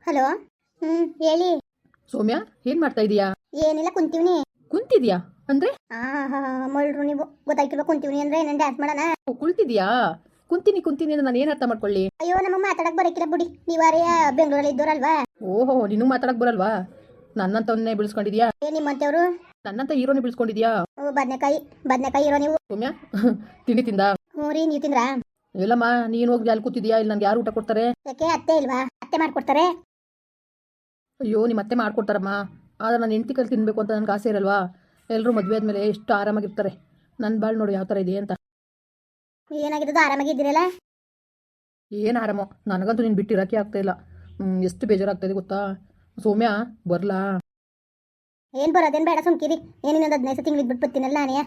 Hello. ಹೇಳಿ. ಸೌಮ್ಯ, ಏನ್ ಮಾಡ್ತಾ ಇದೀಯಾ? ಏನಿಲ್ಲ, ಕುಂತೀವ್ನಿ. ಕುಂತಿದ್ಯಾ ಅಂದ್ರೆ? ಮಳ್ರು ನೀವು ಗೊತ್ತಾಯ್ತಿಲ್ವಾ? ಕುಂತೀವ್ನಿ ಅಂದ್ರೆ ಏನೇನು ಡ್ಯಾನ್ಸ್ ಮಾಡೋಣ? ಕುಳಿತಿದ್ಯಾ? ಕುಂತೀನಿ ಕುಂತೀನಿ ಅಂದ್ರೆ ನಾನು ಏನ್ ಅರ್ಥ ಮಾಡ್ಕೊಳ್ಳಿ? ಅಯ್ಯೋ, ನಮ್ಮ ಮಾತಾಡಕ್ ಬರಕಿಲ್ಲ ಬಿಡಿ. ನೀವಾರೇ ಬೆಂಗಳೂರಲ್ಲಿ ಇದ್ದೋರಲ್ವಾ? ಓಹೋ, ನೀನು ಮಾತಾಡಕ್ ಬರಲ್ವಾ? ನನ್ನಂತವನ್ನೇ ಬಿಳಿಸ್ಕೊಂಡಿದ್ಯಾ? ನಿಮ್ಮಂತವ್ರು ನನ್ನಂತ ಹೀರೋನೇ ಬಿಳಿಸ್ಕೊಂಡಿದ್ಯಾ? ಬದ್ನೆಕಾಯಿ ಬದ್ನೆಕಾಯಿ ಇರೋ ನೀವು. ಸೌಮ್ಯ, ತಿಂಡಿ ತಿಂದ? ಹ್ಞೂ ರೀ, ನೀವು ತಿಂದ್ರಾ? ಇಲ್ಲಮ್ಮ, ನೀನು ಹೋಗಿ ಅಲ್ಲಿ ಕೂತಿದ್ಯಾ? ಇಲ್ಲಿ ನನ್ಗೆ ಯಾರು ಊಟ ಕೊಡ್ತಾರೆ? ಯಾಕೆ, ಅತ್ತೆ ಇಲ್ವಾ? ಅತ್ತೆ ಮಾಡ್ಕೊಡ್ತಾರೆ. ಅಯ್ಯೋ, ನಿಮ್ಮ ಅತ್ತೆ ಮಾಡ್ಕೊಡ್ತಾರಮ್ಮ. ಆದ್ರೆ ನಾನು ಹೆಂಡತಿ ಕೈಲಿ ತಿನ್ಬೇಕು ಅಂತ ನನ್ಗೆ ಆಸೆ ಇರಲ್ವಾ? ಎಲ್ಲರೂ ಮದುವೆ ಆದ್ಮೇಲೆ ಎಷ್ಟು ಆರಾಮಾಗಿರ್ತಾರೆ. ನನ್ನ ಬಾಳ್ ನೋಡಿ ಯಾವ ಥರ ಇದೆ ಅಂತ. ಏನಾಗಿದ್ದು? ಆರಾಮಾಗಿದ್ದೀರಲ್ಲ? ಏನು ಆರಾಮೋ, ನನಗಂತೂ ನೀನು ಬಿಟ್ಟಿರೋಕ್ಕೆ ಆಗ್ತಾ ಇಲ್ಲ. ಎಷ್ಟು ಬೇಜಾರಾಗ್ತಾ ಇದೆ ಗೊತ್ತಾ? ಸೌಮ್ಯ, ಬರ್ಲಾ? ಏನ್ ಬರೋದೇನು ಬೇಡ, ಸುಮ್ಕಿರಿ. ಏನಿನ್ನೊಂದು 15 ತಿಂಗಳು ಇದ್ಬಿಟ್ಟು ಬರ್ತೀನಲ್ಲ ನಾನೇ.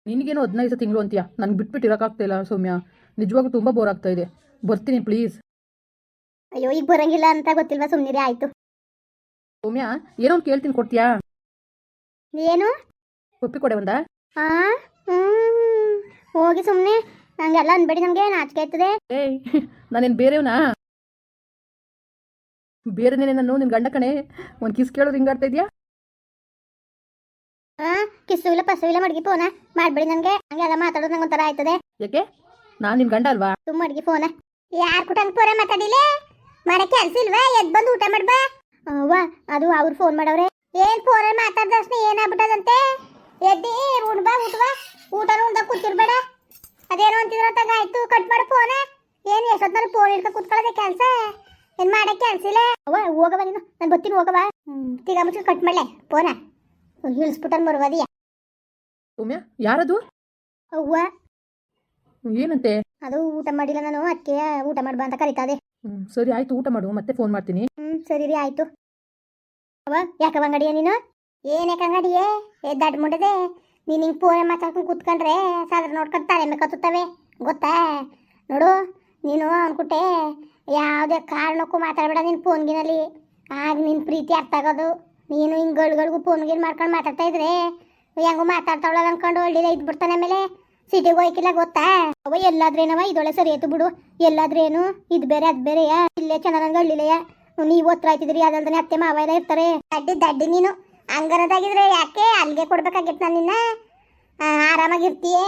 ನಿನಗೇನೋ 15 ತಿಂಗಳು ಅಂತೀಯಾ? ನನಗೆ ಬಿಟ್ಬಿಟ್ಟಿರೋಕ್ಕಾಗ್ತಾ ಇಲ್ಲ ಸೌಮ್ಯ. ನಿಜವಾಗ್ಲೂ ತುಂಬ ಬೋರ್ ಆಗ್ತಾ ಇದೆ. ಬರ್ತೀನಿ ಪ್ಲೀಸ್. ಅಯ್ಯೋ, ಈಗ ಬರಂಗಿಲ್ಲ ಅಂತ ಗೊತ್ತಿಲ್ವಾ? ಸುಮ್ಮನಿರಿ, ಆಯ್ತು. ಸೌಮ್ಯ, ಏನೋ ಒಂದು ಕೇಳ್ತೀನಿ, ಕೊಡ್ತೀಯಾ? ಏನು? ಒಪ್ಪಿ ಕೊಡೆ ಒಂದ? ಹೋಗಿ ಸುಮ್ಮನೆ. ನಂಗೆಲ್ಲ ಅನ್ಬೇಡಿ, ನಮಗೆ ನಾಚಿಕೆ ಆಯ್ತದೆ. ಏಯ್, ನಾನೇನು ಬೇರೆಯವನಾ? ಬೇರೆನೇ ನಾನು, ನಿನ್ನ ಗಂಡ ಕಣೆ. ಒಂದು ಕಿಸ್ ಕೇಳೋದು ಹಿಂಗಾಡ್ತಾ ಇದೆಯಾ? ಕಿಸ್ಸು ಇಲ್ಲ ಪಸ್ಸು ಇಲ್ಲ, ಮಡ್ಗಿ ಫೋನ ಮಾಡ್ಬೇಡಿ ನನಗೆ. ಹಂಗೆಲ್ಲ ಮಾತಾಡೋದು ನಂಗೆ ಒಂಥರ ಆಯ್ತದೆ. ಯಾಕೆ? ನಾನು ನಿನ್ನ ಗಂಡ ಅಲ್ವಾ? ತುಂಬ ಮಡ್ಗಿ ಫೋನ. ಯಾರು ಕುಟಂಗ್ ಪೋರ ಮಾತಾಡಿಲ್ಲ? ಮಾಡಕ್ಕೆ ಕೆಲಸ ಇಲ್ವಾ? ಎದ್ದು ಬಂದು ಊಟ ಮಾಡ್ಬಾ. ಅವ್ವ, ಅದು ಅವ್ರು ಫೋನ್ ಮಾಡವ್ರೆ. ಏನ್ ಫೋನ್ ಮಾತಾಡ್ದಷ್ಟೇ ಏನಾಗ್ಬಿಟ್ಟದಂತೆ? ಎದ್ದಿ ಉಣ್ಬಾ, ಊಟನೂ ಉಣ್ದಾಗ ಕೂತಿರ್ಬೇಡ. ಅದೇನೋ ಅಂತಿದ್ರ ತಗ. ಆಯ್ತು, ಕಟ್ ಮಾಡು ಫೋನ. ಏನು ಎಷ್ಟೊತ್ತಲ್ಲಿ ಫೋನ್ ಇಡ್ಕ ಕೂತ್ಕೊಳ್ಳೋದೆ ಕೆಲಸ? ಏನು ಮಾಡಕ್ಕೆ ಕೆಲಸ ಇಲ್ಲ? ಅವ್ವ, ಹೋಗವ ನೀನು, ನಾನು ಬರ್ತೀನಿ, ಹೋಗವ. ತಿಗ ಮುಚ್ಚಿ ಕಟ್ ಮಾಡಲೆ ಫೋನ. ಹಿಳಿಸ್ಬಿಟ್ಟನ್ ಮರುವದಿಯ. ಸೌಮ್ಯ, ಯಾರದು? ಅವ್ವ, ಏನಂತೆ? ಅದು ಊಟ ಮಾಡಿಲ್ಲ ನಾನು, ಅದಕ್ಕೆ ಊಟ ಮಾಡ್ಬಾ ಅಂತ ಕರಿತಾದೆ. ಸರಿ ಆಯ್ತು, ಊಟ ಮಾಡು, ಮತ್ತೆ ಫೋನ್ ಮಾಡ್ತೀನಿ. ಸರಿ ರೀ, ಆಯ್ತು. ಅವ ಯಾಕವ ಅಂಗಡಿಯ ನೀನು? ಏನಕ್ಕೆ ಅಂಗಡಿಯೇ? ದಡ್ಡ ಮುಂಡದೆ ನೀನು ಹಿಂಗೆ ಫೋನ್ ಮಾತಾಡ್ಕೊಂಡು ಕೂತ್ಕೊಂಡ್ರೆ ಸಾದ್ರ ನೋಡ್ಕೊಂಡು ತಲೆ ಮೇಲೆ ಕತ್ತುತ್ತವೆ, ಗೊತ್ತಾ? ನೋಡು, ನೀನು ಅನ್ಕುಟ್ಟೆ ಯಾವುದೇ ಕಾರಣಕ್ಕೂ ಮಾತಾಡಬೇಡ ನೀನು ಫೋನ್ಗಿನಲ್ಲಿ. ಆಗ ನಿನ್ನ ಪ್ರೀತಿ ಅರ್ಥ ಆಗೋದು. ನೀನು ಹಿಂಗೆ ಗಳಿಗಳಿಗೂ ಫೋನ್ಗಿನ್ ಮಾಡ್ಕೊಂಡು ಮಾತಾಡ್ತಾ ಇದ್ರೆ ಹೆಂಗೋ ಮಾತಾಡ್ತಾವಳ ಅನ್ಕೊಂಡು ಒಳ್ಳೆಯ ಇದ್ಬಿಡ್ತಾನೆ. ಆಮೇಲೆ ಸಿಟಿಗೆ ಹೋಯ್ಕಿಲ್ಲ, ಗೊತ್ತಾ? ಅವ ಎಲ್ಲಾದ್ರೇನವ ಇದೊಳೆ ಸರಿ ಆಯ್ತು ಬಿಡು. ಎಲ್ಲಾದ್ರೇನು ಇದು ಬೇರೆ ಅದು ಬೇರೆಯ? ಇಲ್ಲೇ ಚೆನ್ನಾಗಿ ಹಳ್ಳಿಲೆಯ ನೀವು ಒತ್ತರ ಆಯ್ತಿದ್ರಿ. ಅದಲ್ದನೆ ಅತ್ತೆ ಮಾವ ಎಲ್ಲ ಇರ್ತಾರೆ. ದಡ್ಡಿ ನೀನು ಹಂಗನದಾಗಿದ್ರೆ ಯಾಕೆ ಅಲ್ಲಿಗೆ ಕೊಡ್ಬೇಕಾಗಿತ್ತು? ನಾನು ನಿನ್ನ ಆರಾಮಾಗಿರ್ತೀಯೇ,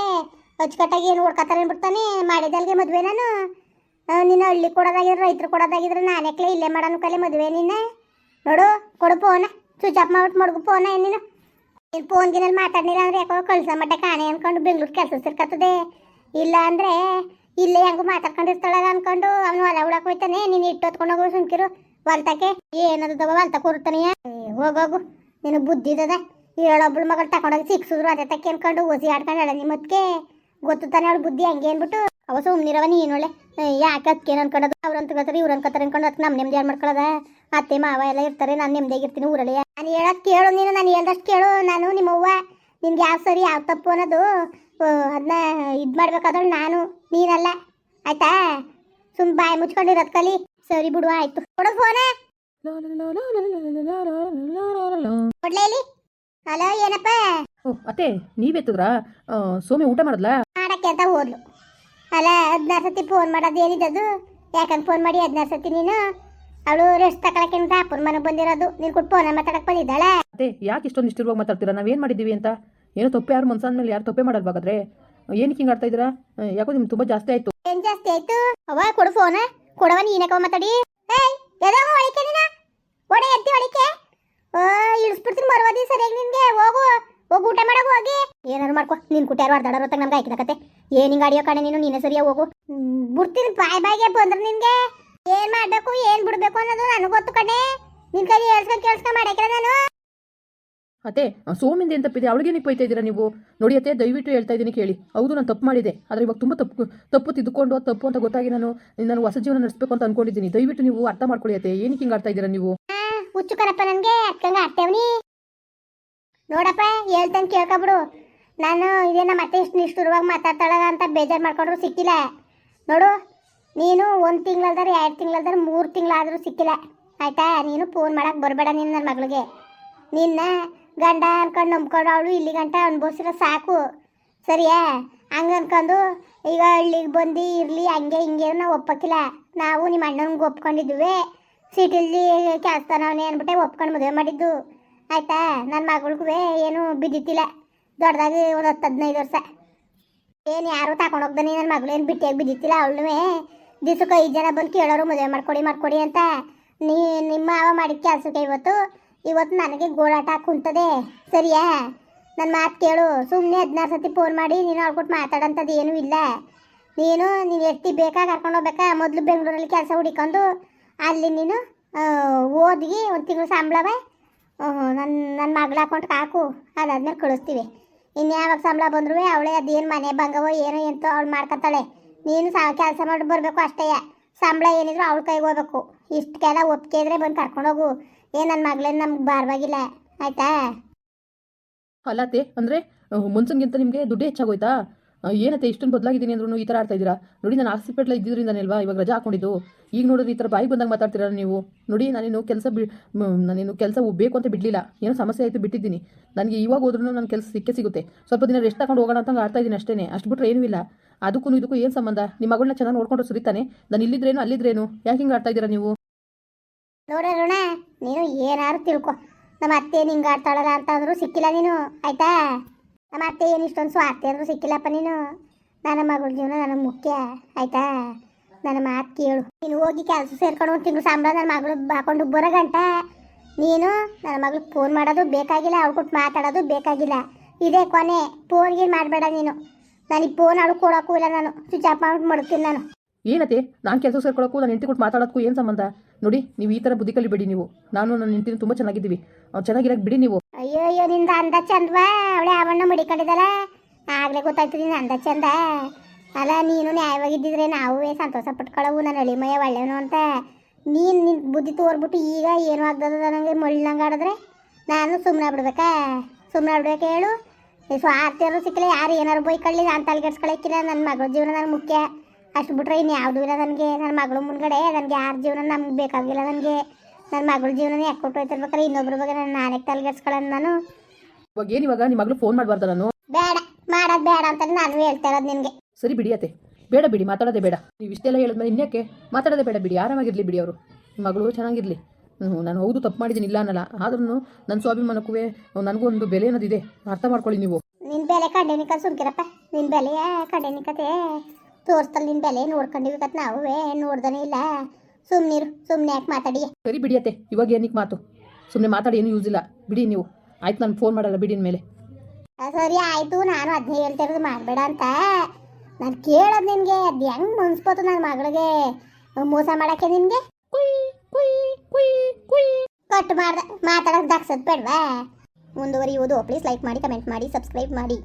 ಅಚ್ಚುಕಟ್ಟಾಗಿ ಏನು ಹುಡ್ಕತ್ತಾರೆ ಅನ್ಬಿಡ್ತಾನೆ. ಮಾಡಿದಲ್ಗೆ ಮದುವೆ ನಾನು. ನಿನ್ನ ಹಳ್ಳಿ ಕೊಡೋದಾಗಿದ್ರೆ, ರೈತರು ಕೊಡೋದಾಗಿದ್ರೆ ನಾನೆಕ್ಲೆ ಇಲ್ಲೇ ಮಾಡೋನು ಕಲೆ ಮದುವೆ ನಿನ್ನ. ನೋಡು, ಕೊಡು ಫೋನ. ಸ್ವಿಚ್ ಆಫ್ ಮಾಡ್ಬಿಟ್ಟು ಮಡ್ಗು ಫೋನ. ನೀನು ಫೋನ್ಗಿನಲ್ಲಿ ಮಾತಾಡ್ನಿಲ್ಲ ಅಂದ್ರೆ ಯಾಕೋ ಕಳ್ಸ ಮಟ್ಟ ಕಾಣೆ ಅನ್ಕೊಂಡು ಬೆಂಗ್ಳೂರು ಕೆಲಸ ಸಿರ್ಕತ್ತದೆ. ಇಲ್ಲ ಅಂದ್ರೆ ಇಲ್ಲೇ ಹೆಂಗು ಮಾತಾಡ್ಕೊಂಡಿರ್ತಾಳಲ್ಲ ಅನ್ಕೊಂಡು ಅವನು ಹೊಲ ಹುಡಕ್ ಹೋಯ್ತಾನೆ. ನೀನು ಇಟ್ಟು ಹೊತ್ಕೊಂಡು ಹೋಗು ಸುಮ್ಕಿರು. ಹೊಲ್ತಕ್ಕೆ ಏನದವ ಹೊಲ್ತ ಕೂರ್ತಾನೆಯ? ಹೋಗೋಗು, ನಿನಗೆ ಬುದ್ಧಿ ಇದ್ದದ. ಹೇಳೊಬ್ಳು ಮಗಳು ತಗೊಂಡೋಗಿ ಸಿಕ್ಸಿದ್ರು ಅದೇ ತಕ್ಕೆ ಅನ್ಕೊಂಡು ಓಸಿ ಆಡ್ಕೊಂಡು ಹೇಳ. ನಿಮ್ಮತ್ಗೆ ಗೊತ್ತು ತಾನೆ ಅವಳು ಬುದ್ಧಿ ಹಂಗೆ ಅನ್ಬಿಟ್ಟು. ಅವ ಸುಮ್ಮನಿರವ ನೀನೊಳ್ಳೆ. ಯಾಕೆ ಅದಕ್ಕೇನು ಅನ್ಕೊಳ್ಳೋದು? ಅವ್ರು ಅನ್ಕೋತಾರೆ ಇವ್ರು ಅನ್ಕೋತಾರೆ ಅನ್ಕೊಂಡು ಅದಕ್ಕೆ ನಮ್ಮ ನೆಮ್ಮದಿ ಯಾರು ಮಾಡ್ಕೊಳ್ಳೋದ? ಅತ್ತೆ ಮಾವ ಎಲ್ಲ ಇರ್ತಾರೆ, ನಾನು ನೆಮ್ಮದಿಯಾಗಿರ್ತೀನಿ ಊರಲ್ಲಿ. ನಾನು ಹೇಳೋದು ಕೇಳು ನೀನು, ನಾನು ಹೇಳ್ದಷ್ಟು ಕೇಳು. ನಾನು ನಿಮ್ಮವ್ವ. ನಿನ್ಗೆ ಯಾವ ಸರಿ ಯಾವ ತಪ್ಪು ಅನ್ನೋದು ಅದನ್ನ ಇದು ಮಾಡ್ಬೇಕಾದಳು ನಾನು, ನೀನಲ್ಲ, ಆಯ್ತಾ? ಸುಮ್ಮ ಬಾಯಿ ಮುಚ್ಕೊಂಡಿರೋದು ಕಲಿ. ಸರಿ ಬಿಡು, ಆಯ್ತು. ಕೊಡು ಫೋನ. ಕೊಡ್ಲೇ ಇಲ್ಲಿ. ಹಲೋ, ಏನಪ್ಪ? ಅತ್ತೆ, ನೀವೆತ್ತದ್ರಾ? ಸೌಮ್ಯ ಊಟ ಮಾಡಿದ್ಲಾ? ಮಾಡಕ್ಕೆ ಅಂತ ಹೋದ್ಲು. ಅಲ್ಲ, 16 ಸತಿ ಫೋನ್ ಮಾಡೋದು ಏನಿದ್ದದು? ಯಾಕಂತ ಫೋನ್ ಮಾಡಿ 16 ಸತಿ ನೀನು? ಅವಳು ರೆಸ್ಟ್ ತಗೊಳಕ್ಕೆ ಅಂತ ಅಪ್ಪನ ಮನೆಗೆ ಬಂದಿರೋದು. ನೀನು ಕೊಟ್ಟು ಫೋನ್ ಮಾತಾಡಕ್ಕೆ ಬಂದಿದ್ದಾಳ? ಅತ್ತೆ, ಯಾಕೆ ಇಷ್ಟೊಂದು ಇಷ್ಟಿರುವಾಗ ಮಾತಾಡ್ತೀರಾ? ನಾವೇನು ಮಾಡಿದ್ದೀವಿ ಅಂತ? ಏನೋ ತಪ್ಪೆ ಯಾರು ಮನ್ಸಾದ ಮೇಲೆ ಯಾರು ತಪ್ಪೆ ಮಾಡಲ್ವಾಗಾದ್ರೆ ಏನಕ್ಕೆ ಹಿಂಗೆ ಆಡ್ತಾ ಇದ್ದೀರಾ? ಯಾಕೋ ನಿಮ್ಗೆ ತುಂಬ ಜಾಸ್ತಿ ಆಯಿತು. ಏನು ಜಾಸ್ತಿ ಆಯಿತು? ಅವ್ವ, ಕೊಡು ಫೋನ. ಕೊಡವ, ನೀನಕ್ಕ ಮಾತಾಡಿ. ಏಯ್, ಎದೋ ಒಳಿಕೆ ನೀನು ಒಡೆ ಎತ್ತಿ ಒಳಿಕೆ. ಇಳಿಸ್ಬಿಡ್ತೀನಿ ಮರುವದಿ ಸರಿಯಾಗಿ ನಿನ್ಗೆ. ಹೋಗು ಹೋಗಿ ಊಟ ಮಾಡೋಗು, ಹೋಗಿ ಏನಾರು ಮಾಡ್ಕೊ. ನಿನ್ ಕುಟ್ಟ ಯಾರು ಅರ್ಧಾಡೋ ಹೊತ್ತಾಗ ನಮ್ಗೆ ಆಯ್ಕಿದಕತ್ತೆ. ಏನು ಹಿಂಗೆ ಆಡಿಯೋ ಕಣೆ ನೀನು? ನೀನೇ ಸರಿಯಾಗಿ ಹೋಗು. ಬಿಡ್ತೀನಿ ಬಾಯಿಗೆ ಬಂದ್ರೆ ನಿನ್ಗೆ ಏನ್ ಮಾಡ್ಬೇಕು ಏನ್ ಬಿಡ್ಬೇಕು ಅನ್ನೋದು ನನಗೆ ಗೊತ್ತು ಕಣೆ. ನಿನ್ ಕೈ ಕೇಳಿಸ್ಕೊಂಡ್ ಮಾಡಾಕಿಲ್ಲ ನಾನು. ಅತ್ತೆ, ಸೋಮಿಂದ ಏನು ತಪ್ಪಿದೆ? ಅವಳಿಗೇನಿಗೆ ಬೈತಾ ಇದ್ದೀರಾ ನೀವು? ನೋಡಿ ಅತ್ತೆ, ದಯವಿಟ್ಟು ಹೇಳ್ತಾ ಇದ್ದೀನಿ ಕೇಳಿ. ಹೌದು, ನಾನು ತಪ್ಪು ಮಾಡಿದೆ. ಆದರೆ ಇವಾಗ ತುಂಬ ತಪ್ಪು ತಿದ್ದುಕೊಂಡು ಅದು ತಪ್ಪು ಅಂತ ಗೊತ್ತಾಗಿ ನಾನು ಹೊಸ ಜೀವನ ನಡೆಸಬೇಕು ಅಂತ ಅನ್ಕೊಂಡಿದ್ದೀನಿ. ದಯವಿಟ್ಟು ನೀವು ಅರ್ಥ ಮಾಡ್ಕೊಳ್ಳಿ ಅತ್ತೆ. ಏನಕ್ಕೆ ಹಿಂಗೆ ಆಡ್ತಾ ಇದ್ದೀರಾ ನೀವು? ಹುಚ್ಚು ಕಣಪ್ಪ, ನನಗೆ ಅಕ್ಕಂಗೆ ಆಡ್ತೇವನಿ. ನೋಡಪ್ಪ, ಹೇಳ್ತಂಗೆ ಕೇಳ್ಕೊಬಿಡು. ನಾನು ಇದೇನ ಮತ್ತೆ ಇಷ್ಟು ನಿಷ್ಠುರವಾಗಿ ಮಾತಾಡ್ತಾಳ ಅಂತ ಬೇಜಾರು ಮಾಡ್ಕೊಂಡ್ರು ಸಿಕ್ಕಿಲ್ಲ. ನೋಡು, ನೀನು 1 ತಿಂಗಳಲ್ದಾರೆ 2 ತಿಂಗಳಲ್ದಾರೆ 3 ತಿಂಗಳಾದರೂ ಸಿಕ್ಕಿಲ್ಲ, ಆಯ್ತಾ? ನೀನು ಫೋನ್ ಮಾಡಕ್ಕೆ ಬರಬೇಡ. ನೀನು ನನ್ನ ಮಗಳಿಗೆ ನಿನ್ನ ಗಂಡ ಅನ್ಕೊಂಡು ನಂಬ್ಕೊಂಡು ಅವಳು ಇಲ್ಲಿ ಗಂಟ ಅನ್ಭವಿಸಿರೋ ಸಾಕು, ಸರಿಯಾ? ಹಂಗೆ ಅನ್ಕೊಂಡು ಈಗ ಹಳ್ಳಿಗೆ ಬಂದು ಇರಲಿ ಹಂಗೆ ಹಿಂಗೆ ನಾವು ಒಪ್ಪಕ್ಕಿಲ್ಲ. ನಾವು ನಿಮ್ಮ ಅಣ್ಣನಿಗೆ ಒಪ್ಕೊಂಡಿದ್ವಿ. ಸಿಟಿಲಿ ಕೆಲಸನವನೇ ಅಂದ್ಬಿಟ್ಟೆ ಒಪ್ಕೊಂಡು ಮದುವೆ ಮಾಡಿದ್ದು ಆಯ್ತಾ. ನನ್ನ ಮಗಳಿಗೂ ಏನು ಬಿದ್ದಿತ್ತಿಲ್ಲ, ದೊಡ್ಡದಾಗಿ ಒಂದು 10-15 ವರ್ಷ ಏನು ಯಾರು ತಗೊಂಡೋಗ್ದಾನೆ. ನನ್ನ ಮಗಳು ಏನು ಬಿಟ್ಟಿಯಾಗಿ ಬಿದ್ದಿತ್ತಿಲ್ಲ. ಅವಳು ದಿವ್ಸಕ್ಕೆ 5 ಜನ ಬಂದು ಕೇಳೋರು ಮದುವೆ ಮಾಡ್ಕೊಡಿ ಅಂತ. ನಿಮ್ಮ ಅವ ಮಾಡಿದ ಕೆಲಸಕ್ಕೆ ಇವತ್ತು ನನಗೆ ಗೋಳಾಟ ಕುಂತದೆ ಸರಿಯಾ. ನನ್ನ ಮಾತು ಕೇಳು. ಸುಮ್ಮನೆ 16 ಸತಿ ಫೋನ್ ಮಾಡಿ ನೀನು ಅವ್ಕೊಟ್ಟು ಮಾತಾಡೋಂಥದ್ದು ಏನೂ ಇಲ್ಲ. ನೀನು ಎತ್ತಿ ಬೇಕಾ ಕರ್ಕೊಂಡು ಹೋಗ್ಬೇಕಾ. ಮೊದಲು ಬೆಂಗಳೂರಲ್ಲಿ ಕೆಲಸ ಹುಡಿಕೊಂಡು ಅಲ್ಲಿ ನೀನು ಓದಿ 1 ತಿಂಗಳು ಸಂಬಳವೇ ನನ್ನ ಮಗಳ ಅಕೌಂಟ್ಗೆ ಹಾಕು. ಅದಾದ್ಮೇಲೆ ಕಳಿಸ್ತೀವಿ. ಇನ್ನು ಯಾವಾಗ ಸಂಬಳ ಬಂದರೂ ಅವಳೇ ಅದೇನು ಮನೆ ಬಂಗವೋ ಏನೋ ಎಂತೋ ಅವಳು ಮಾಡ್ಕೊತಾಳೆ. ನೀನು ಕೆಲಸ ಮಾಡಿ ಬರಬೇಕು ಅಷ್ಟೇ. ಸಂಬಳ ಏನಿದ್ರು ಅವಳ ಕೈಗೆ ಹೋಗ್ಬೇಕು. ಇಷ್ಟಕ್ಕೆಲ್ಲ ಒಪ್ಪಿಗೆ ಇದ್ರೆ ಬಂದು ಕರ್ಕೊಂಡೋಗು. ನನ್ನ ಮಗಳೇನು ನಮ್ಗೆ ಬಾರವಾಗಿಲ್ಲ ಆಯಿತಾ. ಅಲ್ಲತ್ತೆ ಅಂದರೆ ಮುನ್ಸಂಗಿಂತ ನಿಮಗೆ ದುಡ್ಡು ಹೆಚ್ಚಾಗೋಯ್ತಾ? ಏನತ್ತೆ ಇಷ್ಟೊಂದು ಬದಲಾಗಿದ್ದೀನಿ ಅಂದ್ರೂ ಈ ಥರ ಆಡ್ತಾ ಇದ್ದೀರಾ? ನೋಡಿ, ನಾನು ಹಾಸ್ಪಿಟ್ಲ ಇದ್ದಿದ್ರಿಂದನೇ ಅಲ್ವಾ ಇವಾಗ ರಜಾ ಹಾಕೊಂಡಿದ್ದು. ಈಗ ನೋಡಿದ್ರೆ ಈ ಥರ ಬಾಯಿ ಬಂದಾಗ ಮಾತಾಡ್ತೀರಾ ನೀವು. ನೋಡಿ, ನಾನೇನು ಕೆಲಸ ಬೇಕು ಅಂತ ಬಿಡಲಿಲ್ಲ. ಏನೋ ಸಮಸ್ಯೆ ಆಯಿತು ಬಿಟ್ಟಿದ್ದೀನಿ. ನನಗೆ ಇವಾಗ ಹೋದ್ರೂ ನನ್ನ ಕೆಲಸ ಸಿಗುತ್ತೆ. ಸ್ವಲ್ಪ ದಿನ ರೆಸ್ಟ್ ತಗೊಂಡು ಹೋಗೋಣ ಅಂತ ಆಡ್ತಾ ಇದ್ದೀನಿ ಅಷ್ಟೇ. ಅಷ್ಟು ಬಿಟ್ಟರೆ ಏನೂ ಇಲ್ಲ. ಅದಕ್ಕೂ ಇದಕ್ಕೂ ಏನು ಸಂಬಂಧ? ನಿಮ್ಮ ಮಗಳನ್ನ ಚೆನ್ನಾಗಿ ನೋಡ್ಕೊಂಡು ಸುರಿತಾನೆ. ನಾನು ಇಲ್ಲಿದ್ರೇನು ಅಲ್ಲಿದ್ರೇನು? ಯಾಕೆ ಹಿಂಗೆ ಆಡ್ತಾ ಇದ್ದೀರಾ ನೀವು? ನೋಡೋಣ, ನೀನು ಏನಾದ್ರು ತಿಳ್ಕೊ. ನಮ್ಮ ಅತ್ತೆ ನಿಂಗೆ ಆಡ್ತಾಳಲ್ಲ ಅಂತ ಅಂದರೂ ಸಿಕ್ಕಿಲ್ಲ ನೀನು ಆಯಿತಾ. ನಮ್ಮ ಅತ್ತೆ ಏನು ಇಷ್ಟೊಂದು ಸ್ವಾರ್ಥಿ ಅಂದರೂ ಸಿಕ್ಕಿಲ್ಲಪ್ಪ ನೀನು. ನನ್ನ ಮಗಳ ಜೀವನ ನನಗೆ ಮುಖ್ಯ ಆಯಿತಾ. ನನ್ನ ಮಾತು ಕೇಳು. ನೀನು ಹೋಗಿ ಕೆಲಸ ಸೇರ್ಕೊಂಡು 1 ತಿಂಗಳು ಸಂಬಳ ನನ್ನ ಮಗಳು ಹಾಕೊಂಡು ಬರೋ ಗಂಟ ನೀನು ನನ್ನ ಮಗಳಿಗೆ ಫೋನ್ ಮಾಡೋದು ಬೇಕಾಗಿಲ್ಲ, ಅವ್ಳು ಕೊಟ್ಟು ಮಾತಾಡೋದು ಬೇಕಾಗಿಲ್ಲ. ಇದೇ ಕೊನೆ. ಫೋನ್ಗೆ ಮಾಡಬೇಡ ನೀನು. ನನಗೆ ಫೋನ್ ಅವಳು ಕೊಡೋಕ್ಕೂ ಇಲ್ಲ. ನಾನು ಸ್ವಿಚ್ ಆಫ್ ಮಾಡಿ ಮಡ್ತೀನಿ ನಾನು. ಏನತ್ತೆ ನಾನು ಕೆಲಸ ಸೇರ್ಕೊಳ್ಳೋಕ್ಕೂ ನಾನು ಹೆಂಡತಿ ಕೊಟ್ಟು ಮಾತಾಡೋಕ್ಕೂ ಏನು ಸಂಬಂಧ? ನೋಡಿ, ನೀವು ಈ ಥರ ಬುದ್ಧಿ ಕಲಿಬೇಡಿ. ನೀವು ನಾನು ನನ್ನ ಹೆಂಡತಿನ ತುಂಬ ಚೆನ್ನಾಗಿದ್ದೀವಿ. ಅವ್ರು ಚೆನ್ನಾಗಿರೋಕ್ಕೆ ಬಿಡಿ ನೀವು. ಅಯ್ಯೋ ನಿಂದ ಅಂದ ಚಂದವಾ. ಅವಳೆ ಅವಣ್ಣ ಮಡಿಕೊಂಡಿದ್ದಲ್ಲ, ಆಗಲೇ ಗೊತ್ತಾಯ್ತು ನಿನ್ನ ಅಂದ ಚಂದ. ಅಲ್ಲ, ನೀನು ನ್ಯಾಯವಾಗಿದ್ದಿದ್ರೆ ನಾವು ಸಂತೋಷ ಪಟ್ಕೊಳ್ಳವು. ನನ್ನ ಅಳಿಮಯ ಒಳ್ಳೆಯವನು ಅಂತ. ನಿನ್ನ ಬುದ್ಧಿ ತೋರ್ಬಿಟ್ಟು ಈಗ ಏನು ಆಗ್ತದ ನನಗೆ ಮಳ್ಳಂಗೆ ಆಡಿದ್ರೆ ನಾನು ಸುಮ್ಮನೆ ಬಿಡ್ಬೇಕಾ? ಹೇಳು. ಸ್ವಾರ್ಥಿಯರು ಸಿಕ್ಕಿಲ್ಲ, ಯಾರು ಏನಾರು ಬೈಕೊಳ್ಳಿ ನಾನು ತಲೆಗೆಡ್ಸ್ಕೊಳಕ್ಕಿಲ್ಲ. ನನ್ನ ಮಗಳ ಜೀವನ ನನಗೆ ಮುಖ್ಯ. ಅಷ್ಟು ಬಿಟ್ರೆ ಇನ್ನು ಯಾವುದೂ ಇಲ್ಲ ನನಗೆ. ನನ್ನ ಮಗಳು ಮುಂದ್ಗಡೆ ನನಗೆ ಯಾರ ಜೀವನ ನಮ್ಗೆ ಬೇಕಾಗಿಲ್ಲ. ನನಗೆ ನನ್ನ ಮಗಳ ಜೀವನ ಯಾಕೆ ಕೊಟ್ಟು ಹೋಯ್ತಿರ್ಬೇಕಾರೆ ಇನ್ನೊಬ್ರ ಬಗ್ಗೆ ನಾನೇ ತಲೆಗೆಡ್ಸ್ಕೊಳ್ಳೋಣ ನಾನು. ಇವಾಗ ನಿಮ್ಮ ಮಗಳು ಫೋನ್ ಮಾಡಬಾರ್ದ ನಾನು? ಮಾಡೋದು ಬೇಡ ಅಂತ ನಾನು ಹೇಳ್ತಾ ಇರೋದು ನಿನಗೆ. ಸರಿ ಬಿಡಿಯತ್ತೆ, ಬೇಡ ಬಿಡಿ, ಮಾತಾಡೋದೇ ಬೇಡ. ನೀವು ಇಷ್ಟೆಲ್ಲ ಹೇಳಿದ್ಮೇಲೆ ಇನ್ಯಾಕೆ ಮಾತಾಡೋದೇ ಬೇಡ ಬಿಡಿ. ಆರಾಮಾಗಿರಲಿ ಬಿಡಿ. ಅವರು ನಿಮ್ಮ ಮಗಳು ಚೆನ್ನಾಗಿರಲಿ. ನಾನು ಹೌದು ತಪ್ಪು ಮಾಡಿದ್ದೀನಿ ಇಲ್ಲ ಅನ್ನಲ್ಲ. ಆದ್ರೂ ನನ್ನ ಸ್ವಾಭಿಮಾನಕ್ಕೂ ನನಗೂ ಒಂದು ಬೆಲೆ ಅನ್ನೋದಿದೆ. ಅರ್ಥ ಮಾಡ್ಕೊಳ್ಳಿ ನೀವು. ನಿನ್ನ ಬೆಲೆ ಕಂಡೇನಿಕ ಸುಮ್ಕಿರಪ್ಪ. ನಿನ್ನ ಬೆಲೆಯ ಕಂಡೇನಿಕತೆ ತೋರಿಸ್ತಲ್ಲ. ನಿನ್ನ ಬೆಲೆ ನೋಡ್ಕೊಂಡಿವಿ ಕತ್ ನಾವು ನೋಡ್ದಾನೆ ಇಲ್ಲ. ಸುಮ್ಮನೆ ಯಾಕೆ ಮಾತಾಡಿ. ಸರಿ ಬಿಡಿಯತ್ತೆ, ಇವಾಗ ಏನಕ್ಕೆ ಮಾತು? ಸುಮ್ಮನೆ ಮಾತಾಡಿ ಏನು ಯೂಸ್ ಇಲ್ಲ ಬಿಡಿ ನೀವು. ಆಯ್ತು, ನಾನು ಫೋನ್ ಮಾಡಲ್ಲ ಬಿಡಿ ಮೇಲೆ. ಸರಿ ಆಯಿತು. ನಾನು ಅದನ್ನೇ ಹೇಳ್ತಿರೋದು ಮಾಡಬೇಡ ಅಂತ. ನಾನು ಕೇಳೋದು ನಿನಗೆ ಅದು ಹೆಂಗೆ ಮನ್ಸ್ಬೋದು ನನ್ನ ಮಗಳಿಗೆ ಮೋಸ ಮಾಡೋಕ್ಕೆ ನಿನಗೆ. ಕಟ್ ಮಾಡ್ದೆ ಮಾತಾಡೋದು ದಕ್ಸೋದು ಬೇಡವಾ? ಮುಂದುವರಿಯುವುದು. ಪ್ಲೀಸ್ ಲೈಕ್ ಮಾಡಿ, ಕಮೆಂಟ್ ಮಾಡಿ, ಸಬ್ಸ್ಕ್ರೈಬ್ ಮಾಡಿ.